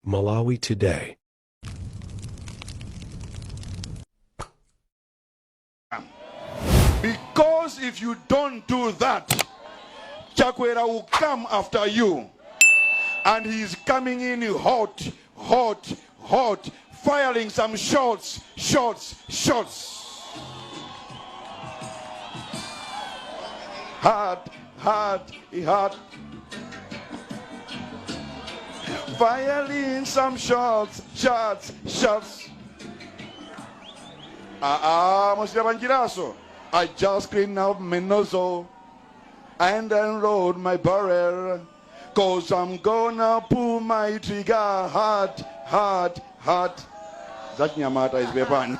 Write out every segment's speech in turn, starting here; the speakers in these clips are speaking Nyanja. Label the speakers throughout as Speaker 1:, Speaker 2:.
Speaker 1: Malawi Today.
Speaker 2: Because if you don't do that, Chakwera will come after you. And he's coming in hot, hot, hot, firing some shots. Hard. Firing some shots. Musirabanjiraso. I just cleaned up my nozzle and unload my barrel, 'cause I'm gonna pull my trigger hard. That Nyamata is weapon.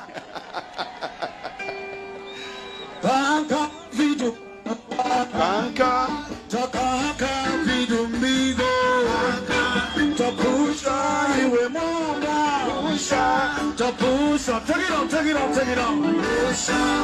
Speaker 2: Banka Takaka vidu migo Tapusha iwe monga Tapusha Take it on Pusha.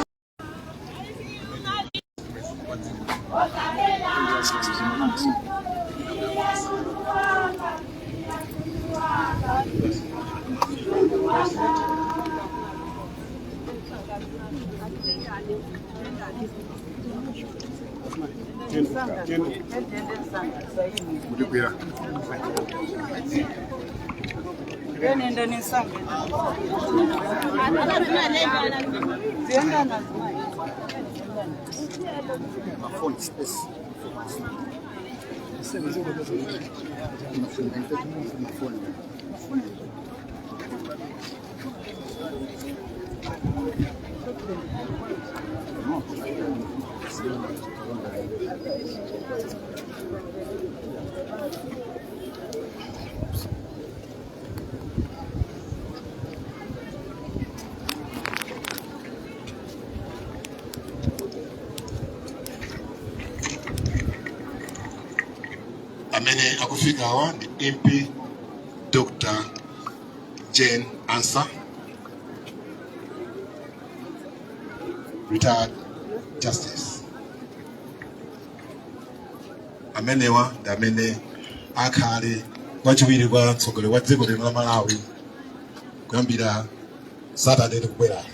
Speaker 3: Amene akufika awa ni MP Dr. Jane Ansah, retired justice. Amenewa ndi amene akhale wachiwiri kwa mtsogoleri wa dziko lino la Malawi kuyambira Saturday likubwera.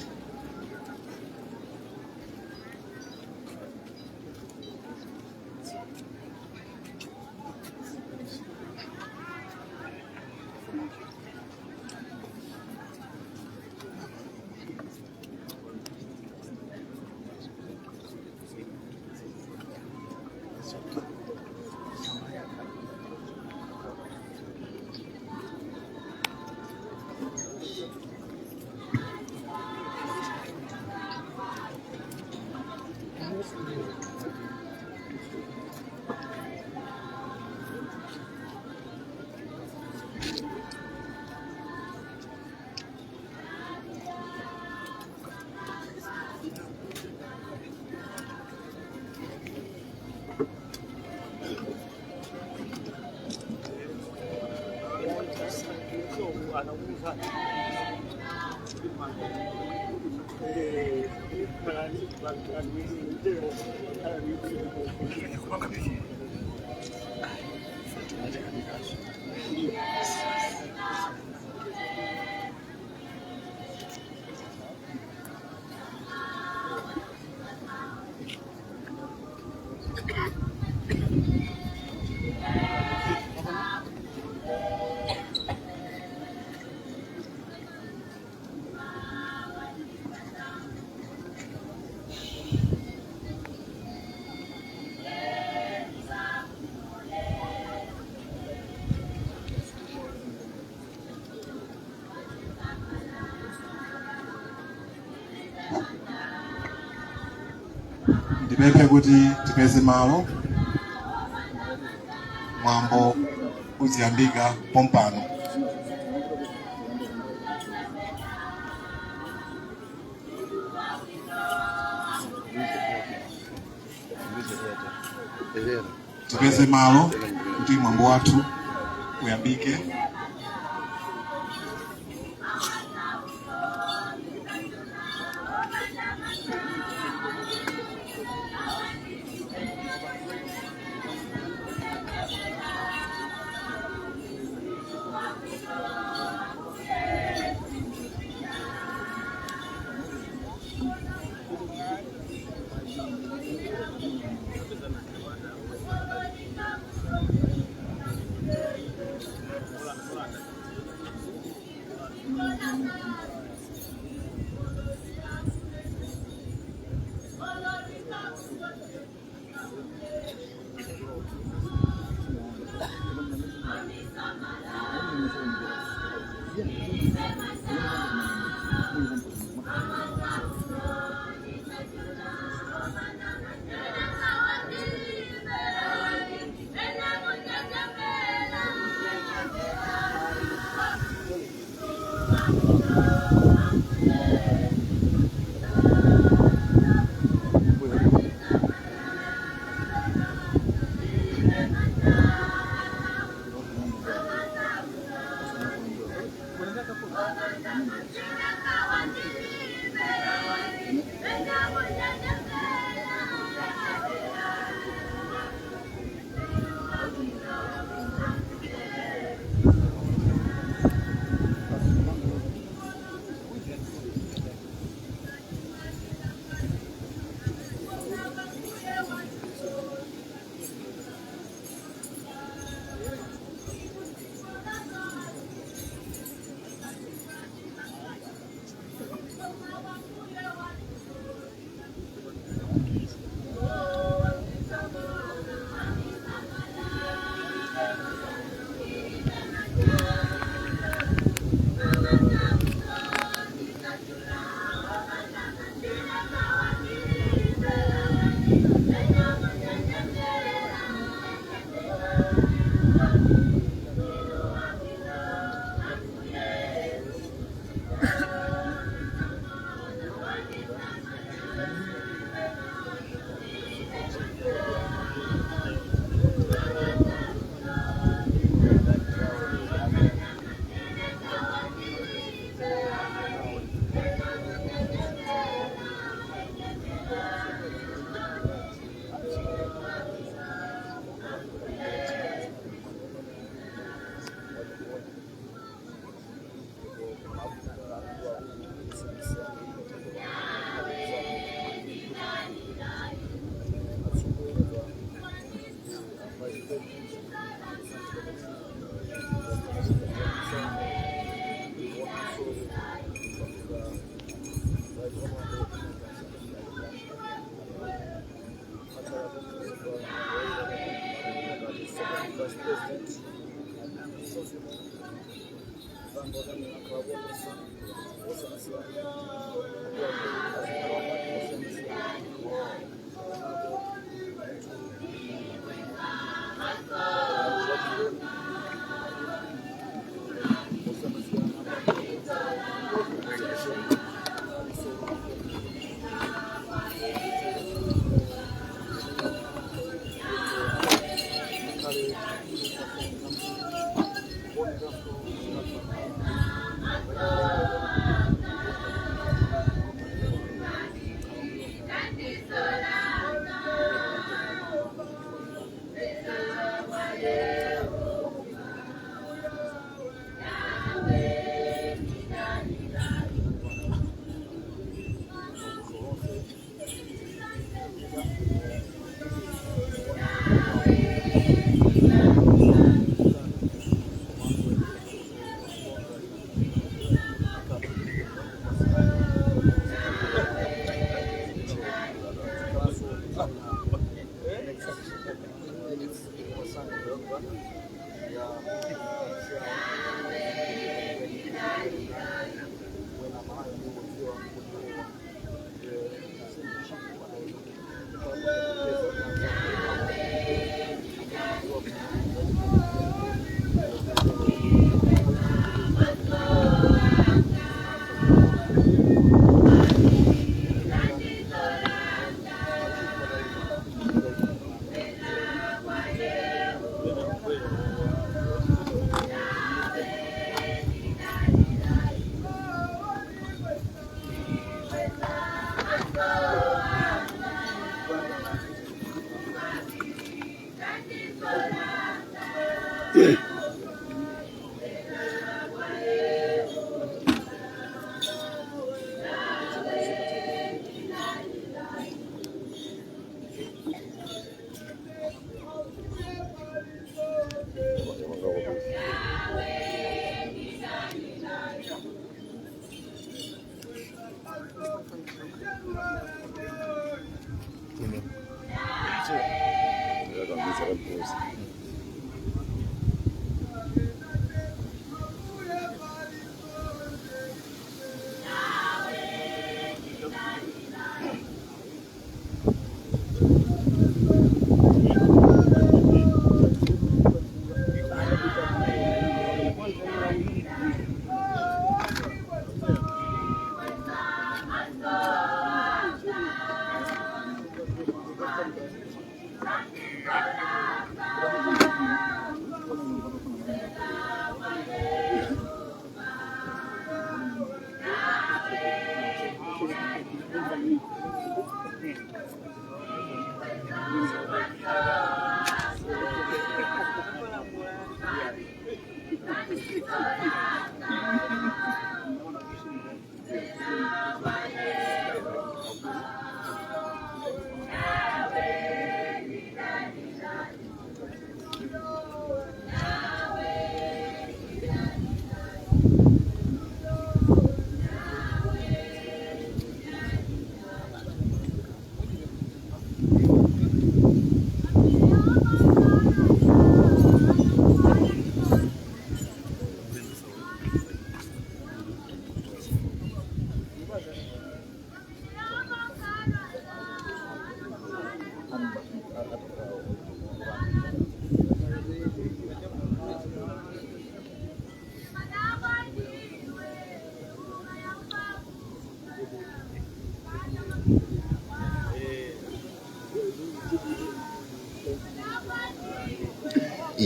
Speaker 3: Ndipepe kuti tipeze malo mwambo uziyambika pompano. Tipeze malo kuti mwambo wathu uyambike.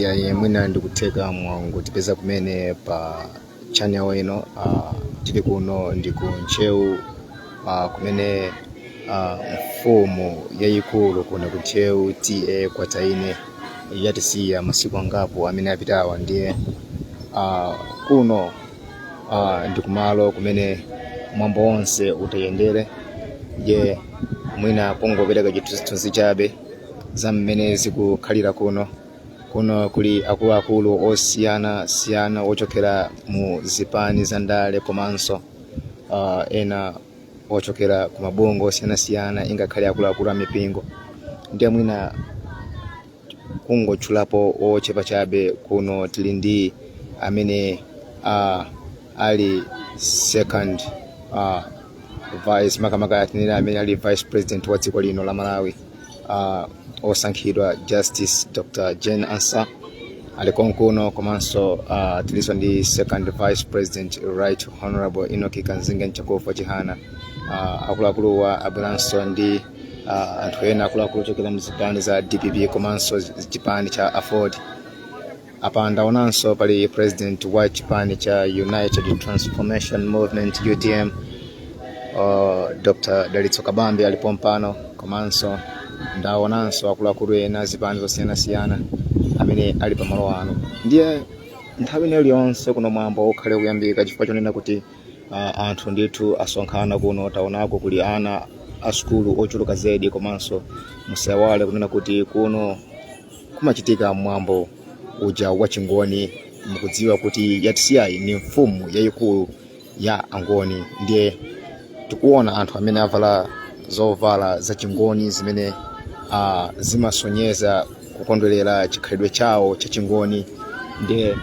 Speaker 1: ya mwina ndikuteka mwangu tipeza kumene pa channel ino tili kuno ndi ku Nchewu kumene mfumu yayikulu kuna ku Nchewu TA Kwataine yatisiya masiku angapo amene apitawa ndiye kuno ndi kumalo kumene mwambo wonse utayendere je mwina kungopereka chithunzi chabe za mmene zikukhalira kuno kuli akuluakulu osiyana ochokera mu zipani za ndale komanso ena ochokera ku mabungo osiyana ingakhale akuluakulu a mipingo ndiye mwina kungotchulapo ochepa chabe kuno tili ndi amene ali second vice makamaka atinira amene ali vice president wa dziko lino la Malawi osankhidwa Justice Dr. Jane Ansah ali konkuno komanso tiliso ndi second vice president Right Honorable Enoch Kanzinge Chakofa Chihana akuluakulu wa abulanso ndi anthu ena akuluakulu ochokera mzipani za DPP komanso chipani cha Afford. Apa ndaonanso pali president wa chipani cha United Transformation Movement UTM Dr. Dalitso Kabambi alipo mpano komanso ndaonanso akuluakulu ena zipani zosiyana amene ali pa malo ano. Ndiye nthawi iliyonse kuno mwambo ukhale kuyambika chifukwa chonena kuti anthu ndithu asonkhana kuno taonako kuli ana a skulu ochuluka zedi komanso musawale kunena kuti kuno kumachitika mwambo uja wa chingoni mukudziwa kuti yatisiyayi ni mfumu yayikulu ya Angoni. Ndiye tikuona anthu amene avala zovala za chingoni zimene zimasonyeza kukondwerera chikhalidwe chawo cha chingoni. Ndiye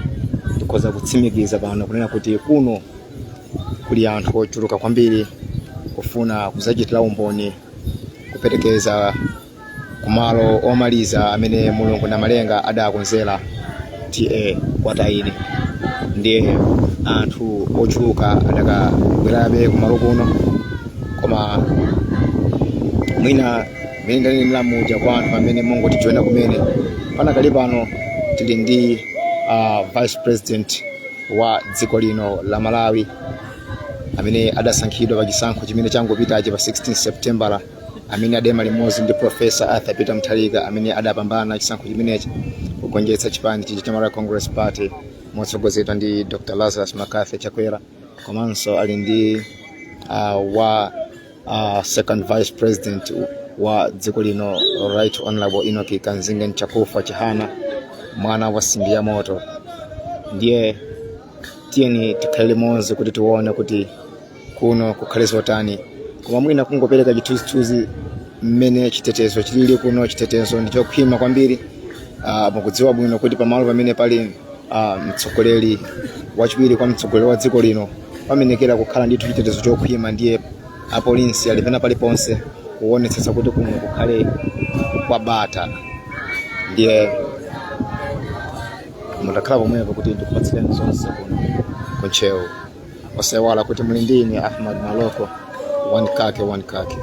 Speaker 1: tikoza kutsimikiza pano kunena kuti kuno kuli anthu ochuluka kwambiri kufuna kuzachitira umboni kuperekeza kumalo omaliza amene Mulungu na malenga adakonzera TA Kwataine. Ndiye anthu ochuluka adakabwerabe kumalo kuno koma mwina mene lamuja kwa anthu amene Mungu tijoina kumene panakali pano tili ndi vice president wa dziko lino la Malawi amene adasankhidwa pa chisankho chimene changopitachi pa 16 September amene adema limodzi ndi Professor Arthur Peter Mutharika amene adapambana chisankho chimenechi kugonjetsa chipani cha Malawi Congress Party motsogozedwa ndi Dr. Lazarus Makafe Chakwera komanso ali ndi second vice president wa dziko lino Right Honorable Enoch Kanzinge Chakofa Chihana mwana wa simbi ya moto. Ndiye tieni tikhale limodzi kuti tione kuti kuno kukhale zotani koma mwina kungopereka chithunzi mmene chitetezo chilili kuno. Chitetezo ndi chokhwima kwambiri mukudziwa bwino kuti pamalo pamene pali mtsogoleri wachiwiri kwa mtsogoleri wa dziko lino pamenekera kukhala ndithu chitetezo chokhwima. Ndiye apolisi alipena paliponse kuonetsetsa kuti kuno kukhale kwa bata. Ndiye mutakhala pomwepo kuti ndikupatsireni zonse kuno ku Nchewu. Osewala kuti muli ndini Ahmad Maloko one kake.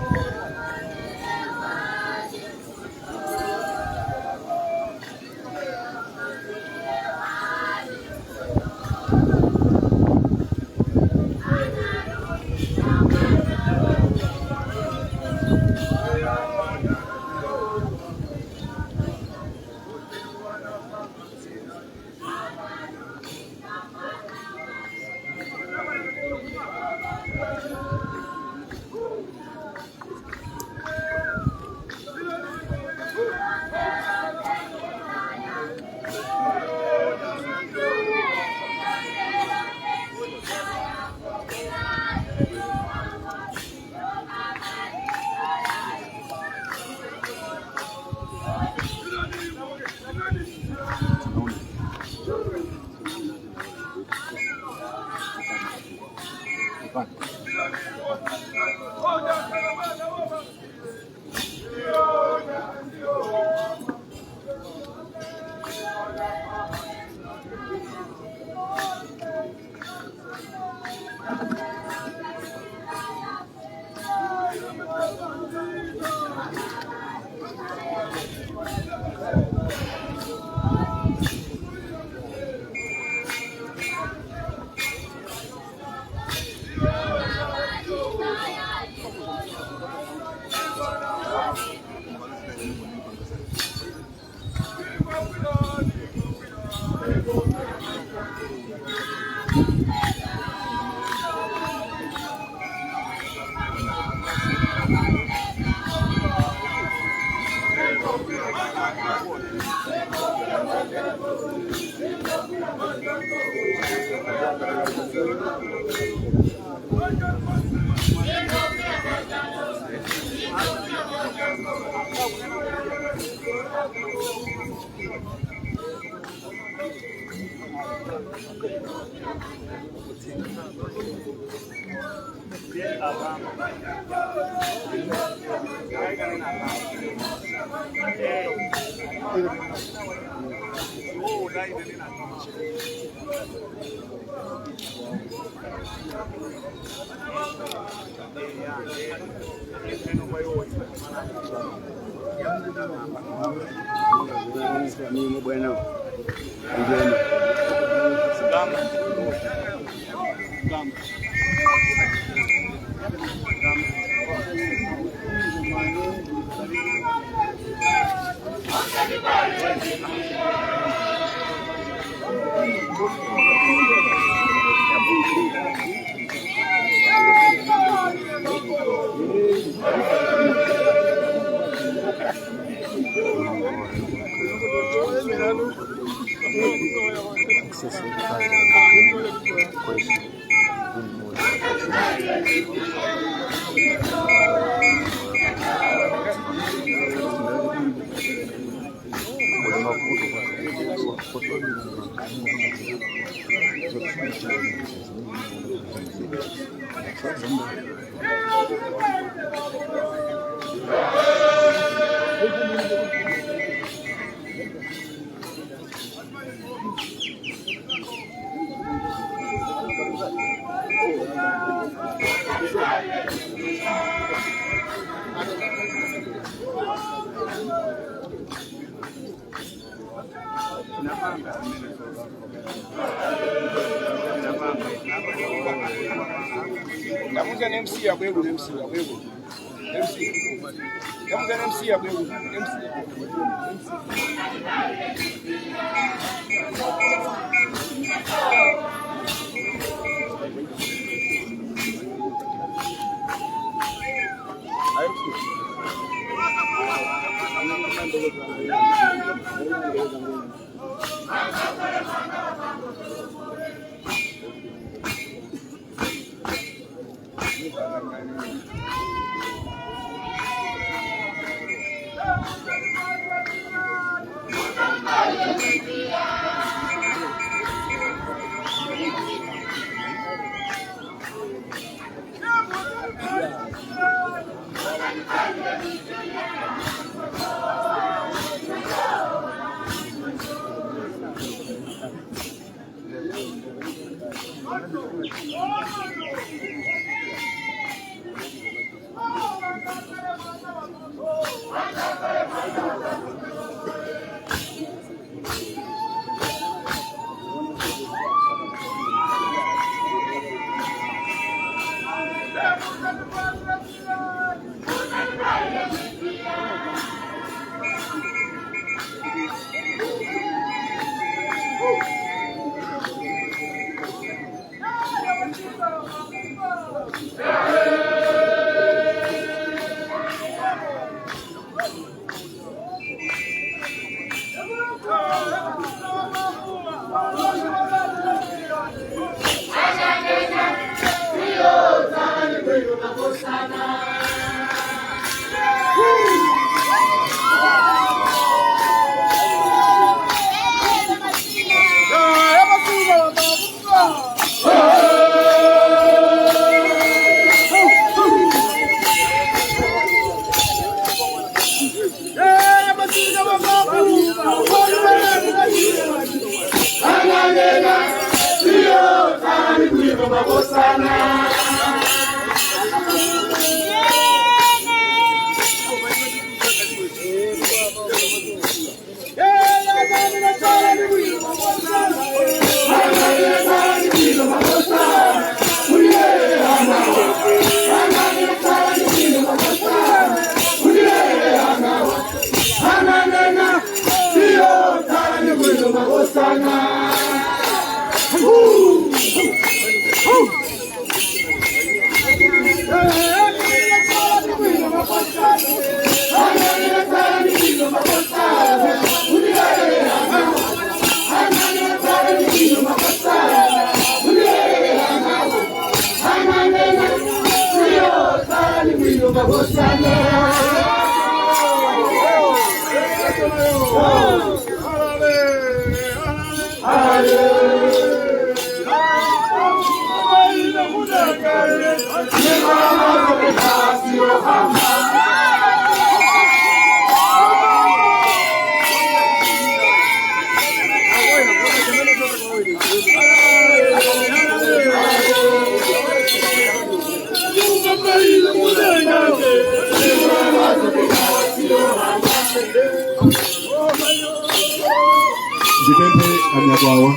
Speaker 3: kwawa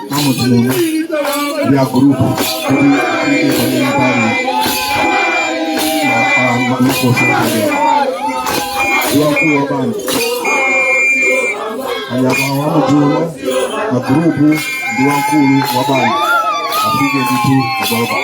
Speaker 3: mamutumu ya grupo makosa ya kuwa bandi ayabawa mujuma na grupu ndiwa nkulu wa bandi apige nditu ababa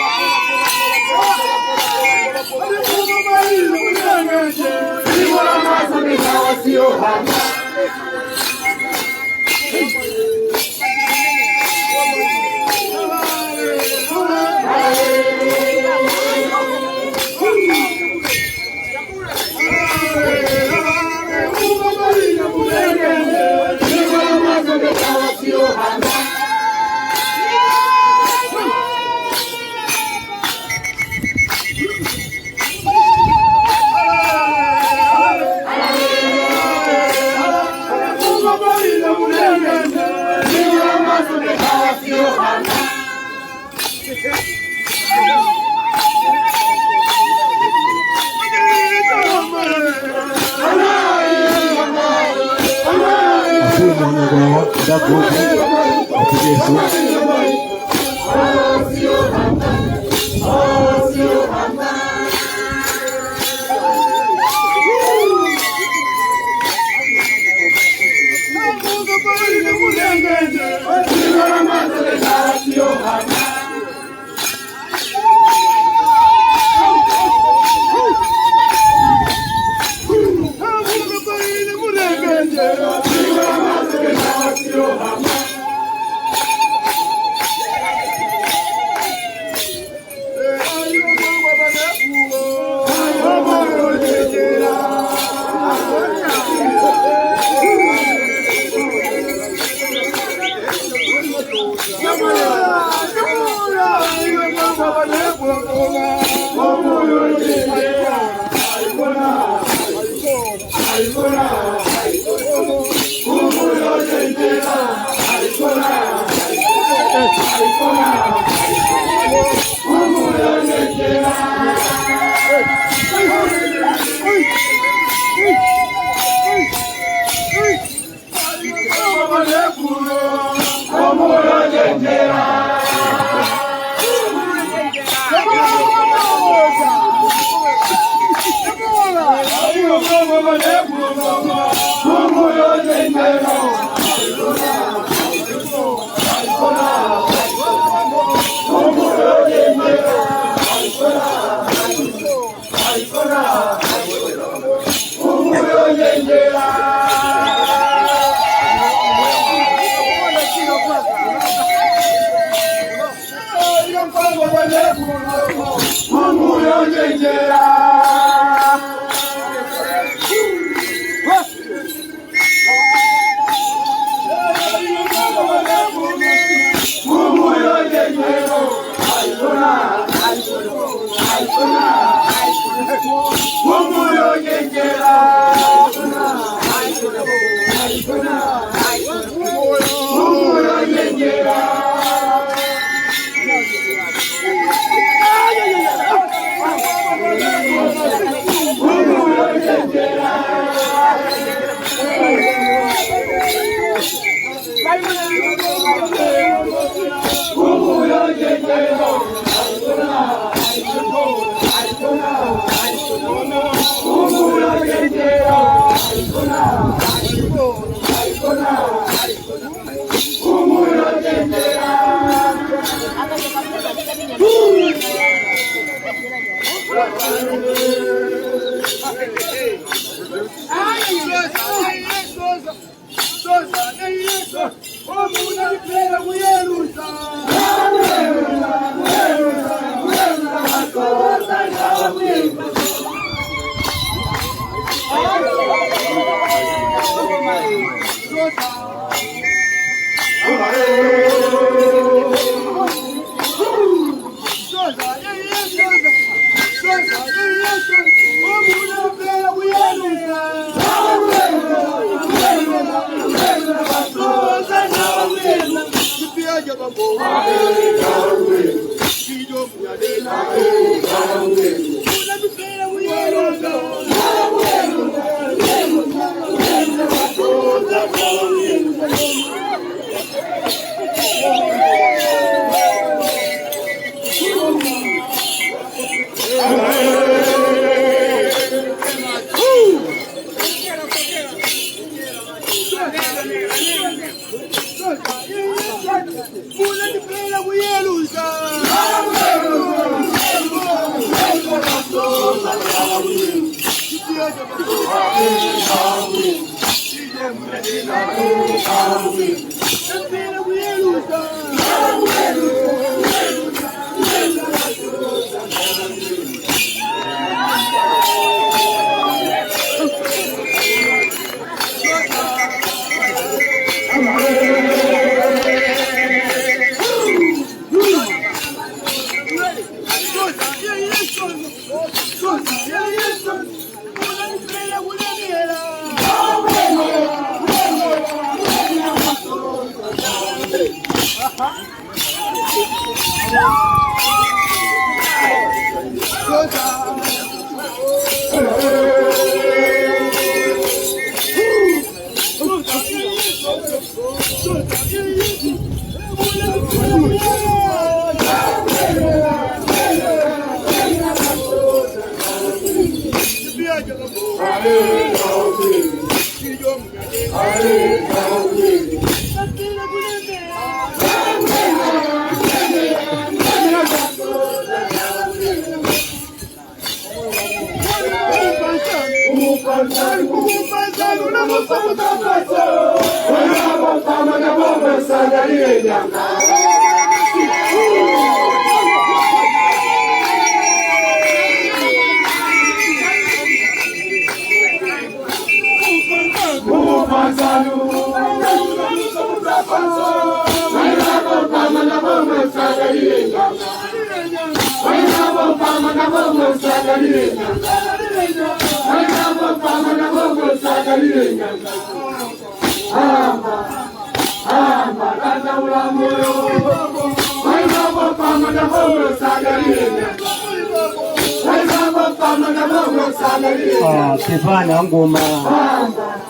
Speaker 4: Kifana ngoma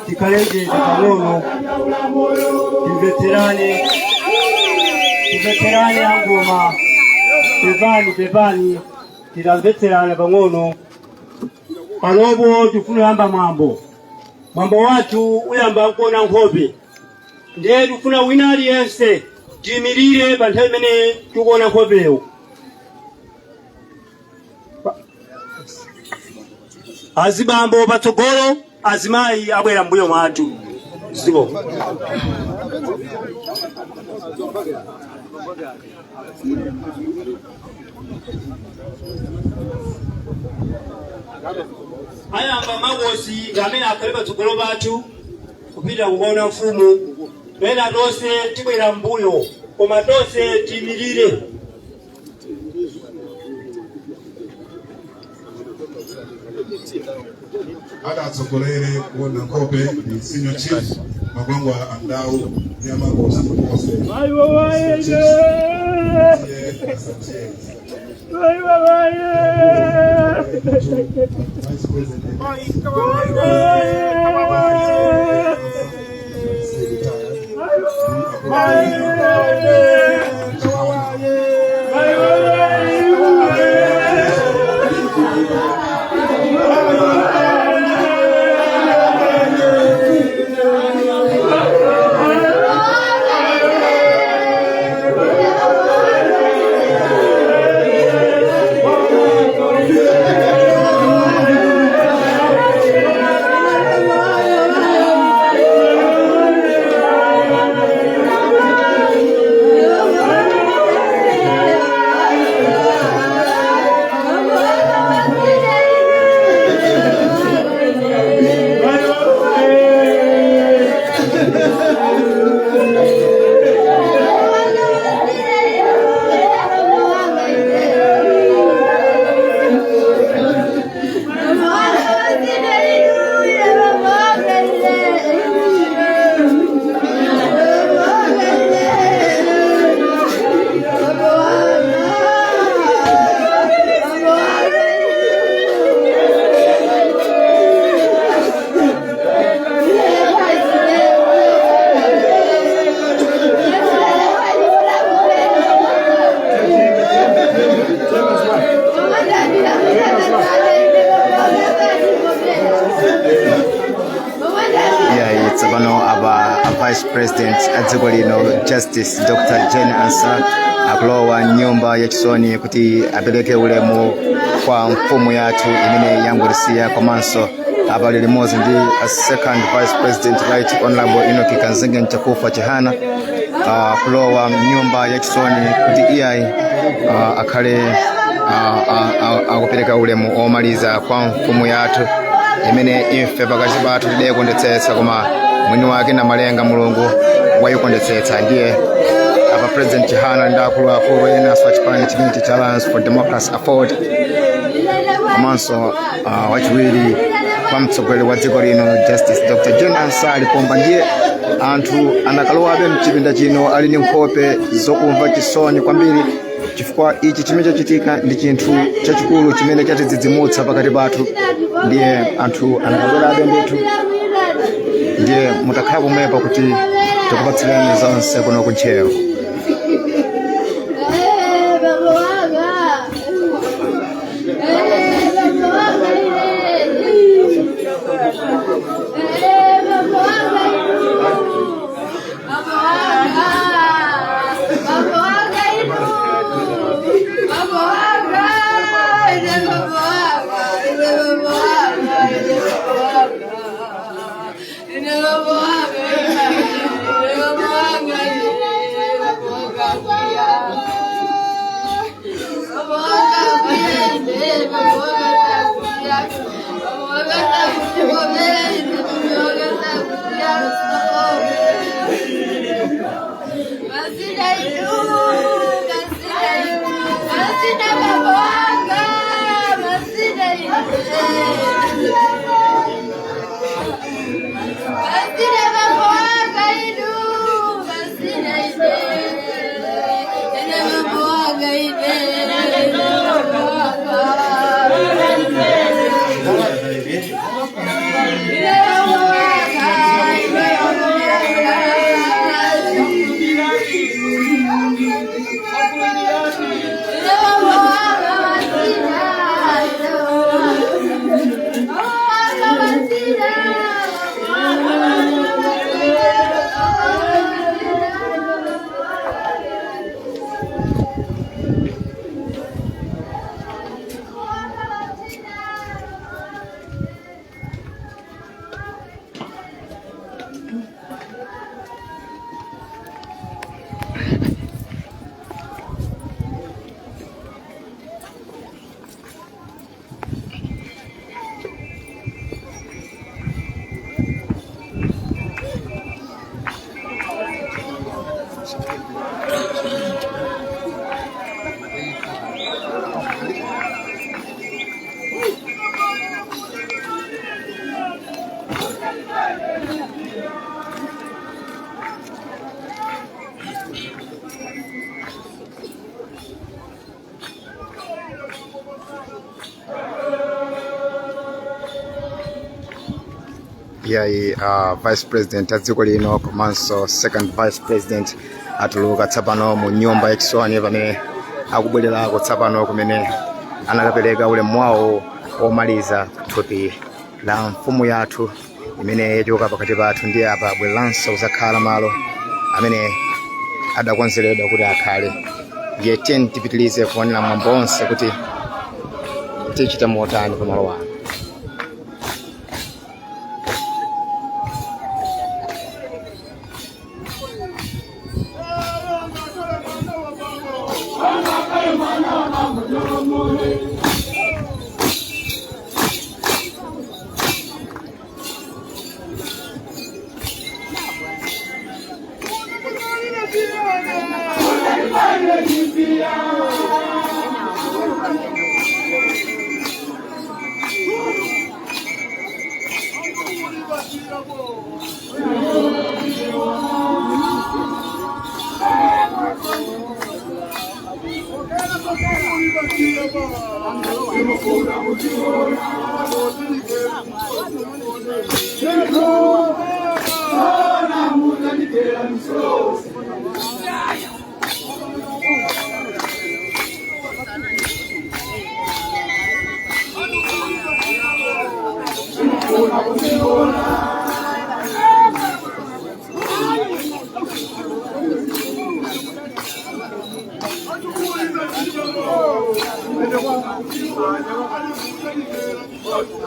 Speaker 4: Kikalenje Kanono Kiveterani ngoma Pevani Kiveterani bangono Alobo tufuna amba mambo watu uyamba nkona nkobe ndiye tufuna winali yense jimirire bantemene tukona nkobeo azibambo batogoro azimai abwera mbuyo mwatu zibo aya amba magosi ngamena akaliba tugolo batu kupita kubona mfumu bena dose tibwera mbuyo koma dose timirire
Speaker 3: Ada atsokolere kuona nkope ni senior chief Magwangwa Andau ya magosi mose.
Speaker 4: Aiwa wae.
Speaker 3: Vice President.
Speaker 1: Vice President Adzigolino Justice Dr. Jane Ansa akulowa nyumba ya chisoni kuti apeleke ulemu kwa mfumu yathu imene yangulisiya komanso abali limodzi ndi second vice president right honorable Enoch Kanzenge Nchakufa Chihana kulowa mnyumba yachisoni kuti iyayi akhale akupereka ulemu omaliza kwa mfumu yathu imene ife pakati pathu tidayikondetsetsa koma mwini wake na malenga mulungu wayikondetsetsa. Ndiye apa president Chihana ndi akuluakulu ena achipani chimene cha Alliance for Democracy Afford komanso wachiwiri kwa mtsogoleri wa dziko lino Justice Dr. John Ansali Pomba. Ndiye anthu anakalowabe mchipinda chino ali ndi nkhope zokumva chisoni kwambiri chifukwa ichi chimene chachitika ndi chinthu chachikulu chimene chatidzidzimutsa pakati pathu. Ndiye anthu anakabwerabe ndithu, ndiye mutakhala pomwepo kuti tikupatsireni zonse kuno kuntchero. Iyayi vice president adziko lino komanso second vice president atuluka tsapano mu nyumba yachisoni pamene akubwererako tsapano kumene anakapereka ulemu wawo omaliza thupi la mfumu yathu imene yachoka pakati pathu. Ndiye apa bweranso kuzakhala malo amene adakonzeredwa kuti akhale. Ndiye tipitilize kuonera mwambo onse kuti tichita motani pamalo wano.
Speaker 5: Hey,